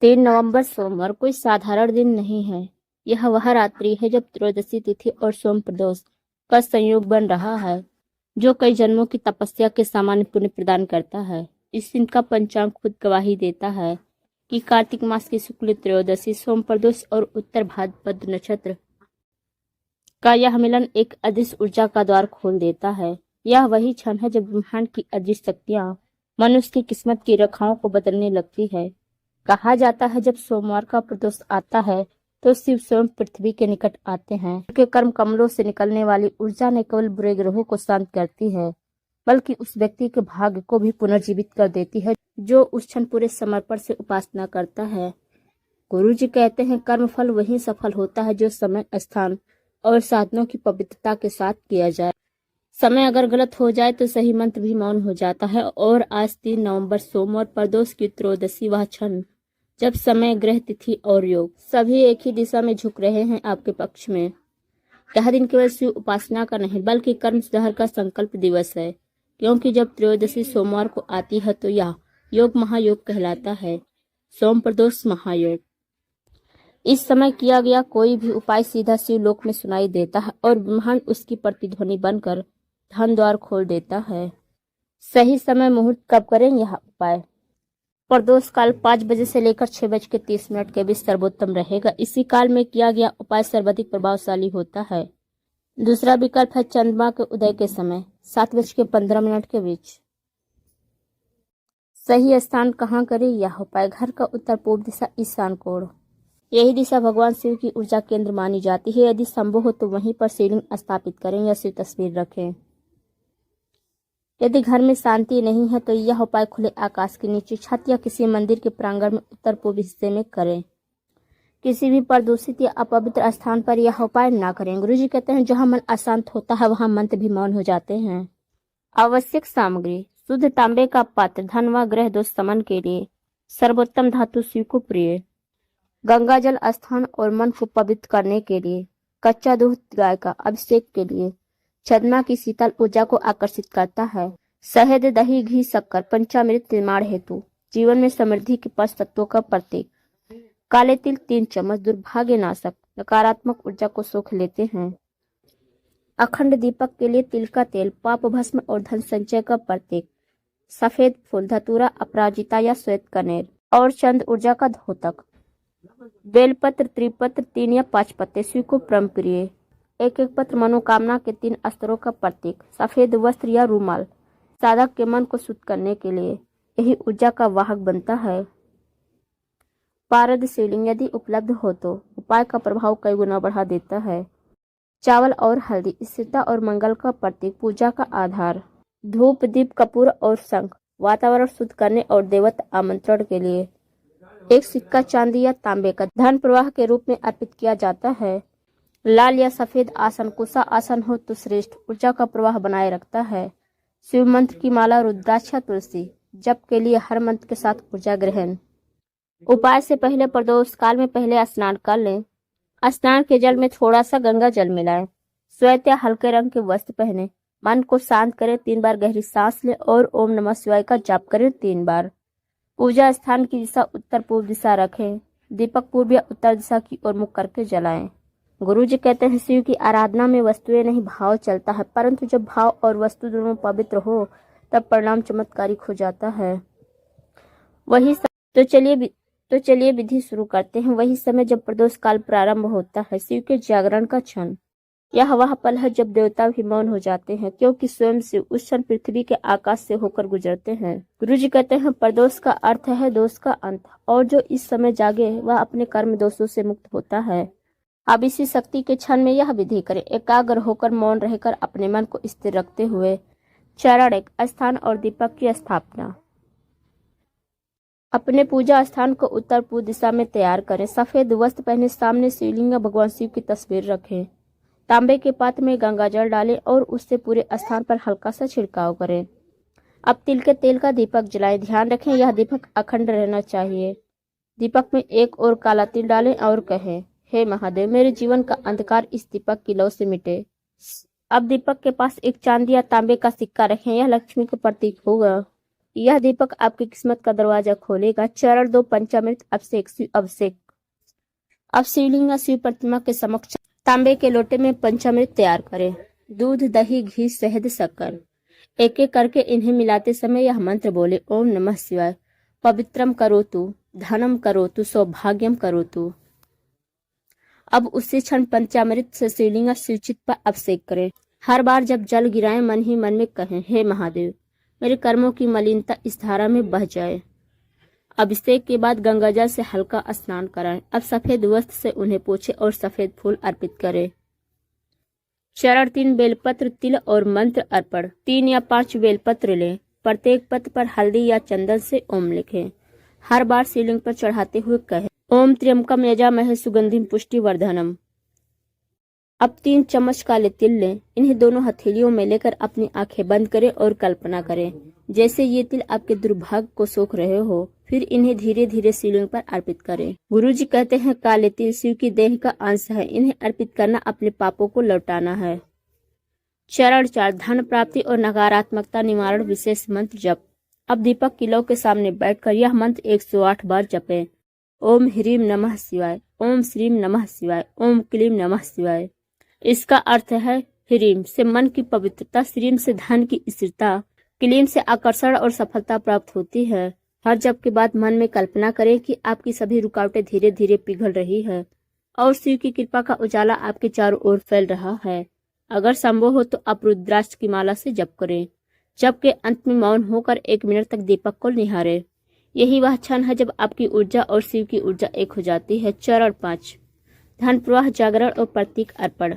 3 नवंबर सोमवार कोई साधारण दिन नहीं है। यह वह रात्रि है जब त्रयोदशी तिथि और सोम प्रदोष का संयोग बन रहा है, जो कई जन्मों की तपस्या के सामान्य पुण्य प्रदान करता है। इस दिन का पंचांग खुद गवाही देता है कि कार्तिक मास की शुक्ल त्रयोदशी, सोम प्रदोष और उत्तर भाद्रपद नक्षत्र का यह मिलन एक अदृश्य ऊर्जा का द्वार खोल देता है। यह वही क्षण है जब ब्रह्मांड की अदृश्य शक्तियां मनुष्य की किस्मत की रेखाओं को बदलने लगती है। कहा जाता है जब सोमवार का प्रदोष आता है तो शिव स्वयं पृथ्वी के निकट आते हैं। उनके कर्म कमलों से निकलने वाली ऊर्जा न केवल बुरे ग्रहों को शांत करती है, बल्कि उस व्यक्ति के भाग्य को भी पुनर्जीवित कर देती है जो उस क्षण पूरे समर्पण से उपासना करता है। गुरु जी कहते हैं, कर्म फल वही सफल होता है जो समय, स्थान और साधनों की पवित्रता के साथ किया जाए। समय अगर गलत हो जाए तो सही मंत्र भी मौन हो जाता है। और आज 3 नवंबर सोमवार प्रदोष की त्रयोदशी, वह क्षण जब समय, ग्रह, तिथि और योग सभी एक ही दिशा में झुक रहे हैं आपके पक्ष में। यह दिन केवल शिव उपासना का नहीं बल्कि कर्म सुधार का संकल्प दिवस है, क्योंकि जब त्रयोदशी सोमवार को आती है तो यह योग महायोग कहलाता है, सोम प्रदोष महायोग। इस समय किया गया कोई भी उपाय सीधा शिव लोक में सुनाई देता है और ब्रह्मांड उसकी प्रतिध्वनि बनकर धन द्वार खोल देता है। सही समय मुहूर्त कब करें यह उपाय? प्रदोष काल 5 बजे से लेकर 6:30 के बीच सर्वोत्तम रहेगा। इसी काल में किया गया उपाय सर्वाधिक प्रभावशाली होता है। दूसरा विकल्प है चंद्रमा के उदय के समय 7:15 के बीच। सही स्थान कहाँ करें यह उपाय? घर का उत्तर पूर्व दिशा, ईशान कोण। यही दिशा भगवान शिव की ऊर्जा केंद्र मानी जाती है। यदि संभव हो तो वहीं पर शिवलिंग स्थापित करें या शिव तस्वीर रखें। यदि घर में शांति नहीं है तो यह उपाय खुले आकाश के नीचे, छत या किसी मंदिर के प्रांगण में उत्तर पूर्व हिस्से में करें। किसी भी प्रदूषित या अपवित्र स्थान पर यह उपाय ना करें। गुरु जी कहते हैं, जहाँ मन अशांत होता है वहाँ मंत्र भी मौन हो जाते हैं। आवश्यक सामग्री: शुद्ध तांबे का पात्र, धन व ग्रह दोष शमन के लिए। सर्वोत्तम धातु शिव को प्रिय। गंगा जल स्थान और मन को पवित्र करने के लिए। कच्चा दूध गाय का अभिषेक के लिए। चंद्रमा की शीतल ऊर्जा को आकर्षित करता है। शहद, दही, घी, शक्कर पंचामृत निर्माण हेतु। जीवन में समृद्धि के 5 तत्वों का प्रतीक। काले तिल 3 चम्मच दुर्भाग्य नाशक, नकारात्मक ऊर्जा को सोख लेते हैं। अखंड दीपक के लिए तिल का तेल, पाप भस्म और धन संचय का प्रतीक। सफेद फूल, धतूरा, अपराजिता या श्वेत कनेर और चंद ऊर्जा का धोतक। बेलपत्र, त्रिपत्र 3 या 5 पत्ते शिव को परम प्रिय। एक एक पत्र मनोकामना के 3 स्तरों का प्रतीक। सफेद वस्त्र या रूमाल साधक के मन को शुद्ध करने के लिए यही ऊर्जा का वाहक बनता है। पारद शिवलिंग यदि उपलब्ध हो तो उपाय का प्रभाव कई गुना बढ़ा देता है। चावल और हल्दी स्थिरता और मंगल का प्रतीक, पूजा का आधार। धूप, दीप, कपूर और शंख वातावरण शुद्ध करने और देवता आमंत्रण के लिए। एक सिक्का चांदी या तांबे का धन प्रवाह के रूप में अर्पित किया जाता है। लाल या सफेद आसन, कुशा आसन हो तो श्रेष्ठ, ऊर्जा का प्रवाह बनाए रखता है। शिव मंत्र की माला, रुद्राक्ष, तुलसी जप के लिए हर मंत्र के साथ ऊर्जा ग्रहण। उपाय से पहले प्रदोष काल में पहले स्नान कर लें। स्नान के जल में थोड़ा सा गंगा जल मिलाएं। श्वेत या हल्के रंग के वस्त्र पहने। मन को शांत करें, 3 बार गहरी सांस लें और ओम नमः शिवाय का जाप करें 3 बार। पूजा स्थान की दिशा उत्तर पूर्व दिशा रखें। दीपक पूर्व या उत्तर दिशा की ओर मुख करके जलाएं। गुरु जी कहते हैं, शिव की आराधना में वस्तुएं नहीं भाव चलता है, परंतु जब भाव और वस्तु दोनों पवित्र हो तब परिणाम चमत्कारिक हो जाता है। वही तो चलिए विधि शुरू करते हैं। वही समय जब प्रदोष काल प्रारंभ होता है, शिव के जागरण का क्षण। यह वह पल है जब देवता भी मौन हो जाते हैं, क्योंकि स्वयं शिव उस क्षण पृथ्वी के आकाश से होकर गुजरते हैं। गुरु जी कहते हैं, प्रदोष का अर्थ है दोष का अंत, और जो इस समय जागे वह अपने कर्म दोषों से मुक्त होता है। अब इसी शक्ति के क्षण में यह विधि करें। एकाग्र होकर मौन रहकर अपने मन को स्थिर रखते हुए चरण, एक स्थान और दीपक की स्थापना। अपने पूजा स्थान को उत्तर पूर्व दिशा में तैयार करें। सफेद वस्त्र पहने, सामने शिवलिंग या भगवान शिव की तस्वीर रखें। तांबे के पात्र में गंगा जल डालें और उससे पूरे स्थान पर हल्का सा छिड़काव करें। अब तिल के तेल का दीपक जलाएं। ध्यान रखें यह दीपक अखंड रहना चाहिए। दीपक में एक और काला तिल डालें और कहें, हे महादेव, मेरे जीवन का अंधकार इस दीपक की लौ से मिटे। अब दीपक के पास एक चांदी या तांबे का सिक्का रखें, यह लक्ष्मी का प्रतीक होगा। यह दीपक आपकी किस्मत का दरवाजा खोलेगा। चरण 2 पंचामृत अभिषेक। शिव अभिषेक। अब शिवलिंग या शिव प्रतिमा के समक्ष तांबे के लोटे में पंचामृत तैयार करें। दूध, दही, घी, शहद, शक्कर, एक एक करके इन्हें मिलाते समय यह मंत्र बोले, ओम नमः शिवाय। पवित्रम करोतु, धनम करोतु, सौभाग्यम करोतु। अब उसी क्षण पंचामृत से शिवलिंग शिवचित पर अभिषेक करें। हर बार जब जल गिराएं मन ही मन में कहें, हे महादेव, मेरे कर्मों की मलिनता इस धारा में बह जाए। अभिषेक के बाद गंगाजल से हल्का स्नान कराएं। अब सफेद वस्त्र से उन्हें पोंछें और सफेद फूल अर्पित करें। चरण 3 बेलपत्र, तिल और मंत्र अर्पण। 3 या 5 बेलपत्र लें। प्रत्येक पत्र पर हल्दी या चंदन से ओम लिखें। हर बार शिवलिंग पर चढ़ाते हुए कहें, ओम त्र्यंबकम यजामहे सुगंधिम पुष्टिवर्धनम। अब 3 चम्मच काले तिल लें। इन्हें दोनों हथेलियों में लेकर अपनी आंखें बंद करें और कल्पना करें जैसे ये तिल आपके दुर्भाग्य को सोख रहे हो। फिर इन्हें धीरे धीरे शिवलिंग पर अर्पित करें। गुरुजी कहते हैं, काले तिल शिव की देह का अंश है। इन्हें अर्पित करना अपने पापों को लौटाना है। चरण 4 धन प्राप्ति और नकारात्मकता निवारण विशेष मंत्र जप। अब दीपक की लौ के सामने बैठकर यह मंत्र 108 बार जपें। ओम ह्रीम नमः शिवाय, ओम श्रीम नमः शिवाय, ओम क्लीम नमः शिवाय। इसका अर्थ है, ह्रीम से मन की पवित्रता, श्रीम से धन की स्थिरता, क्लीम से आकर्षण और सफलता प्राप्त होती है। हर जप के बाद मन में कल्पना करें कि आपकी सभी रुकावटें धीरे धीरे पिघल रही है और शिव की कृपा का उजाला आपके चारों ओर फैल रहा है। अगर संभव हो तो आप रुद्राक्ष की माला से जप करें। जप के अंत में मौन होकर 1 मिनट तक दीपक को निहारें। यही वह क्षण है जब आपकी ऊर्जा और शिव की ऊर्जा एक हो जाती है। चरण 5 धन प्रवाह, जागरण और प्रतीक अर्पण।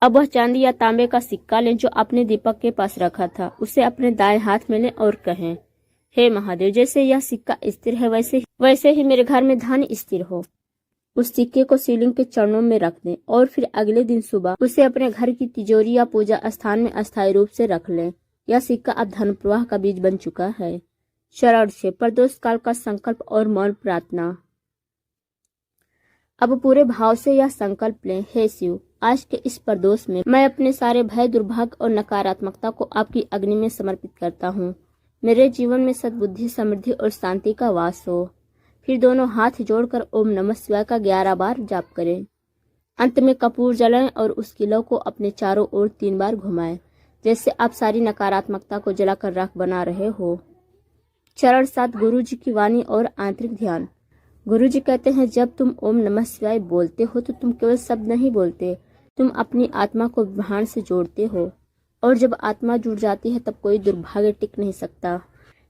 अब वह चांदी या तांबे का सिक्का लें जो आपने दीपक के पास रखा था। उसे अपने दाएं हाथ में लें और कहें, हे महादेव, जैसे यह सिक्का स्थिर है वैसे ही मेरे घर में धन स्थिर हो। उस सिक्के को शिवलिंग के चरणों में रख दें और फिर अगले दिन सुबह उसे अपने घर की तिजोरी या पूजा स्थान में अस्थायी रूप से रख लें। यह सिक्का अब धन प्रवाह का बीज बन चुका है। चरण 6 प्रदोष काल का संकल्प और मौन प्रार्थना। अब पूरे भाव से यह संकल्प लें, हे शिव, आज के इस प्रदोष में मैं अपने सारे भय, दुर्भाग्य और नकारात्मकता को आपकी अग्नि में समर्पित करता हूँ। मेरे जीवन में सद्बुद्धि, समृद्धि और शांति का वास हो। फिर दोनों हाथ जोड़कर ओम नमः शिवाय का 11 बार जाप करें। अंत में कपूर जलाएं और उसकी लौ को अपने चारों ओर 3 बार घुमाएं, जैसे आप सारी नकारात्मकता को जलाकर राख बना रहे हो। चरण 7 गुरु जी की वाणी और आंतरिक ध्यान। गुरु जी कहते हैं, जब तुम ओम नमः शिवाय बोलते हो तो तुम केवल शब्द नहीं बोलते, तुम अपनी आत्मा को ब्रह्मांड से जोड़ते हो। और जब आत्मा जुड़ जाती है तब कोई दुर्भाग्य टिक नहीं सकता।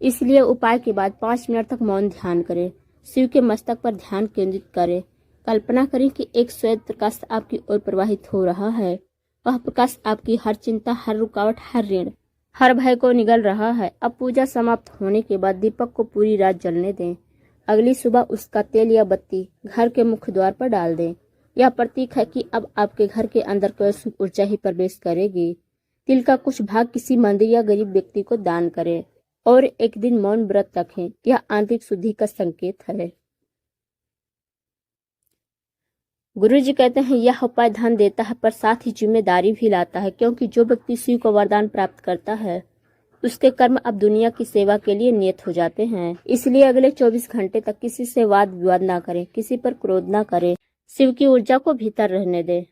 इसलिए उपाय के बाद 5 मिनट तक मौन ध्यान करें। शिव के मस्तक पर ध्यान केंद्रित करें। कल्पना करें कि एक श्वेत प्रकाश आपकी ओर प्रवाहित हो रहा है। वह प्रकाश आपकी हर चिंता, हर रुकावट, हर ऋण, हर भय को निगल रहा है। अब पूजा समाप्त होने के बाद दीपक को पूरी रात जलने दें। अगली सुबह उसका तेल या बत्ती घर के मुख्य द्वार पर डाल दें। यह प्रतीक है कि अब आपके घर के अंदर केवल शुभ ऊर्जा ही प्रवेश करेगी। तिल का कुछ भाग किसी मंदिर या गरीब व्यक्ति को दान करें और एक दिन मौन व्रत रखें। यह आंतरिक शुद्धि का संकेत है। गुरु जी कहते हैं, यह उपाय धन देता है पर साथ ही जिम्मेदारी भी लाता है, क्योंकि जो व्यक्ति शिव को वरदान प्राप्त करता है उसके कर्म अब दुनिया की सेवा के लिए नियत हो जाते हैं। इसलिए अगले 24 घंटे तक किसी से वाद विवाद ना करें, किसी पर क्रोध ना करें, शिव की ऊर्जा को भीतर रहने दें।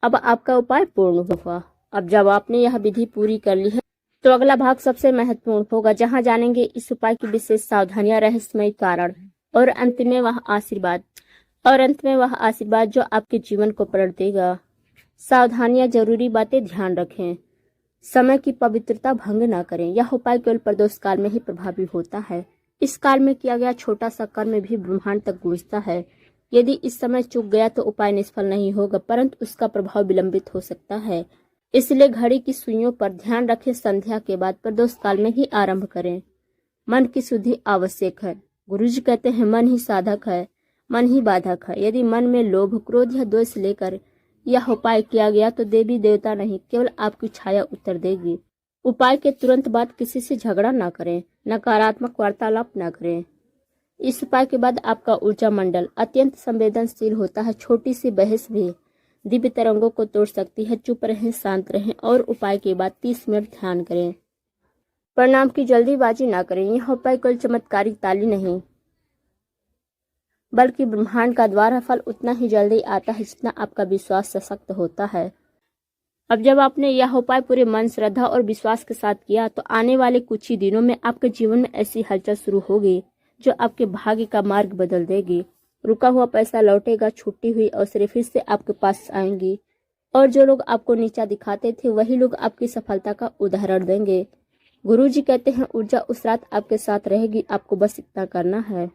अब आपका उपाय पूर्ण हुआ। अब जब आपने यह विधि पूरी कर ली है तो अगला भाग सबसे महत्वपूर्ण होगा, जहां जानेंगे इस उपाय की विशेष सावधानियां, रहस्यमय कारण और अंत में वह आशीर्वाद जो आपके जीवन को पलट देगा। सावधानियां, जरूरी बातें ध्यान रखें। समय की पवित्रता भंग ना करें। यह उपाय केवल प्रदोष काल में ही प्रभावी होता है। इस काल में किया गया छोटा सा कर्म भी ब्रह्मांड तक गूंजता है। यदि इस समय चूक गया तो उपाय निष्फल नहीं होगा, परंतु उसका प्रभाव विलंबित हो सकता है। इसलिए घड़ी की सुइयों पर ध्यान रखें। संध्या के बाद प्रदोष काल में ही आरंभ करें। मन की शुद्धि आवश्यक है। गुरुजी कहते हैं, मन ही साधक है, मन ही बाधक है। यदि मन में लोभ, क्रोध या द्वेष लेकर यह उपाय किया गया तो देवी देवता नहीं, केवल आपकी छाया उत्तर देगी। उपाय के तुरंत बाद किसी से झगड़ा ना करें, नकारात्मक वार्तालाप ना करें। इस उपाय के बाद आपका ऊर्जा मंडल अत्यंत संवेदनशील होता है। छोटी सी बहस भी दिव्य तरंगों को तोड़ सकती है। चुप रहें, शांत रहें और उपाय के बाद 30 मिनट ध्यान करें। परिणाम की जल्दीबाजी ना करें। यह उपाय केवल चमत्कारिक ताली नहीं, बल्कि ब्रह्मांड का द्वार फल उतना ही जल्दी आता है जितना आपका विश्वास सशक्त होता है। अब जब आपने यह उपाय पूरे मन, श्रद्धा और विश्वास के साथ किया तो आने वाले कुछ ही दिनों में आपके जीवन में ऐसी हलचल शुरू होगी जो आपके भाग्य का मार्ग बदल देगी। रुका हुआ पैसा लौटेगा, छूटी हुई अवसरें फिर से आपके पास आएंगी और जो लोग आपको नीचा दिखाते थे वही लोग आपकी सफलता का उदाहरण देंगे। गुरुजी कहते हैं ऊर्जा उस रात आपके साथ रहेगी, आपको बस इतना करना है।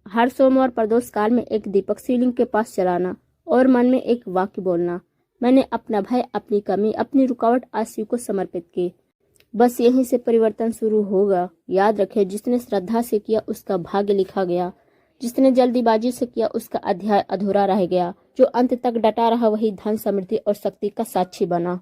हर सोमवार प्रदोष काल में एक दीपक शिवलिंग के पास जलाना और मन में एक वाक्य बोलना, मैंने अपना भय, अपनी कमी, अपनी रुकावट आज शिव को समर्पित की। बस यहीं से परिवर्तन शुरू होगा। याद रखें, जिसने श्रद्धा से किया उसका भाग्य लिखा गया, जिसने जल्दीबाजी से किया उसका अध्याय अधूरा रह गया। जो अंत तक डटा रहा वही धन, समृद्धि और शक्ति का साक्षी बना।